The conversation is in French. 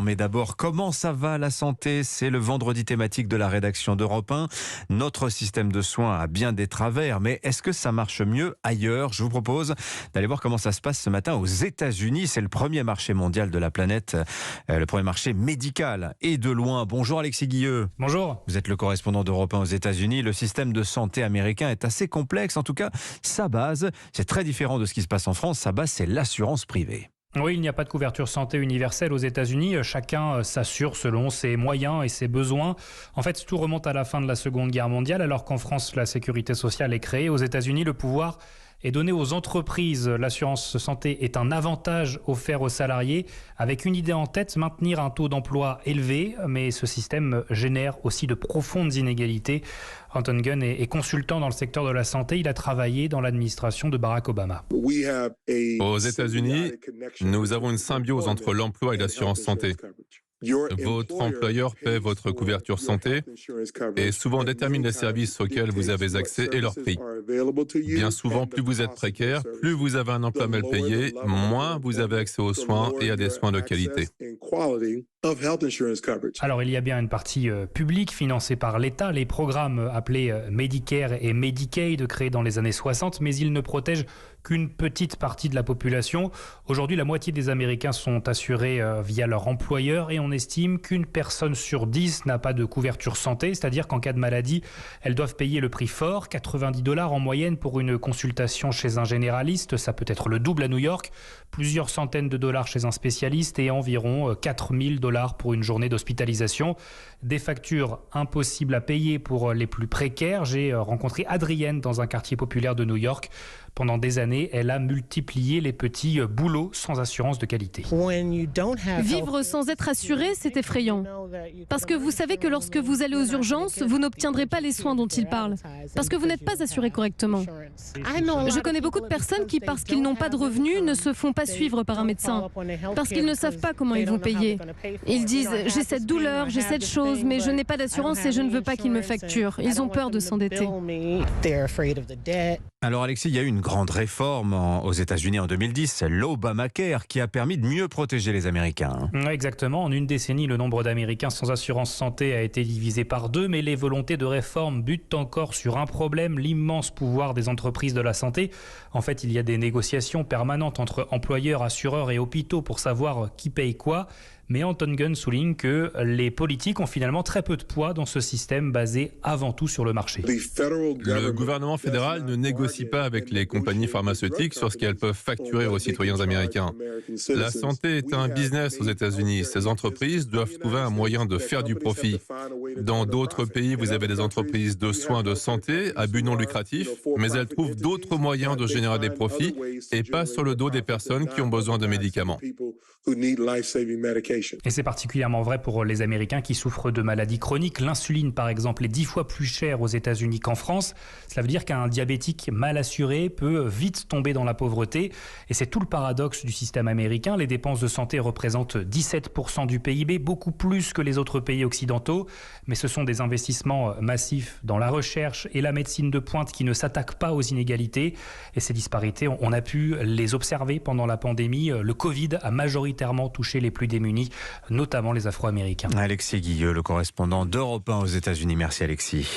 Mais d'abord, comment ça va la santé? C'est le vendredi thématique de la rédaction d'Europe 1. Notre système de soins a bien des travers, mais est-ce que ça marche mieux ailleurs? Je vous propose d'aller voir comment ça se passe ce matin aux États-Unis. C'est le premier marché mondial de la planète, le premier marché médical. Et de loin. Bonjour Alexis Guilleux. Bonjour. Vous êtes le correspondant d'Europe 1 aux États-Unis. Le système de santé américain est assez complexe. En tout cas, sa base, c'est très différent de ce qui se passe en France. Sa base, c'est l'assurance privée. Oui, il n'y a pas de couverture santé universelle aux États-Unis. Chacun s'assure selon ses moyens et ses besoins. En fait, tout remonte à la fin de la Seconde Guerre mondiale, alors qu'en France, la sécurité sociale est créée. Aux États-Unis, le pouvoir est donné aux entreprises. L'assurance santé est un avantage offert aux salariés, avec une idée en tête, maintenir un taux d'emploi élevé. Mais ce système génère aussi de profondes inégalités. Anton Gunn est consultant dans le secteur de la santé. Il a travaillé dans l'administration de Barack Obama. Aux États-Unis, nous avons une symbiose entre l'emploi et l'assurance santé. Votre employeur paie votre couverture santé et souvent détermine les services auxquels vous avez accès et leur prix. Bien souvent, plus vous êtes précaire, plus vous avez un emploi mal payé, moins vous avez accès aux soins et à des soins de qualité. Alors, il y a bien une partie publique financée par l'État, les programmes appelés Medicare et Medicaid créés dans les années 60, mais ils ne protègent qu'une petite partie de la population. Aujourd'hui, la moitié des Américains sont assurés via leur employeur et on estime qu'une personne sur 10 n'a pas de couverture santé, c'est-à-dire qu'en cas de maladie, elles doivent payer le prix fort, $90 en moyenne pour une consultation chez un généraliste, ça peut être le double à New York, plusieurs centaines de dollars chez un spécialiste et environ $4000 pour une journée d'hospitalisation. Des factures impossibles à payer pour les plus précaires. J'ai rencontré Adrienne dans un quartier populaire de New York. Pendant des années, elle a multiplié les petits boulots sans assurance de qualité. Vivre sans être assuré, c'est effrayant. Parce que vous savez que lorsque vous allez aux urgences, vous n'obtiendrez pas les soins dont ils parlent. Parce que vous n'êtes pas assuré correctement. Je connais beaucoup de personnes qui, parce qu'ils n'ont pas de revenus, ne se font pas suivre par un médecin. Parce qu'ils ne savent pas comment ils vont payer. Ils disent « j'ai cette douleur, j'ai cette chose, mais je n'ai pas d'assurance et je ne veux pas qu'ils me facturent ». Ils ont peur de s'endetter. Alors Alexis, il y a eu une grande réforme aux États-Unis en 2010, c'est l'Obamacare, qui a permis de mieux protéger les Américains. Oui, exactement. En une décennie, le nombre d'Américains sans assurance santé a été divisé par 2, mais les volontés de réforme butent encore sur un problème, l'immense pouvoir des entreprises de la santé. En fait, il y a des négociations permanentes entre employeurs, assureurs et hôpitaux pour savoir qui paye quoi. Mais Anton Gunn souligne que les politiques ont finalement très peu de poids dans ce système basé avant tout sur le marché. Le gouvernement fédéral ne négocie pas avec les compagnies pharmaceutiques sur ce qu'elles peuvent facturer aux citoyens américains. La santé est un business aux États-Unis. Ces entreprises doivent trouver un moyen de faire du profit. Dans d'autres pays, vous avez des entreprises de soins de santé à but non lucratif, mais elles trouvent d'autres moyens de générer des profits et pas sur le dos des personnes qui ont besoin de médicaments. Et c'est particulièrement vrai pour les Américains qui souffrent de maladies chroniques. L'insuline, par exemple, est 10 fois plus chère aux États-Unis qu'en France. Cela veut dire qu'un diabétique mal assuré peut vite tomber dans la pauvreté. Et c'est tout le paradoxe du système américain. Les dépenses de santé représentent 17% du PIB, beaucoup plus que les autres pays occidentaux. Mais ce sont des investissements massifs dans la recherche et la médecine de pointe qui ne s'attaquent pas aux inégalités. Et ces disparités, on a pu les observer pendant la pandémie. Le Covid a majoritairement touché les plus démunis, notamment les Afro-Américains. Alexis Guilleux, le correspondant d'Europe 1 aux États-Unis. Merci Alexis.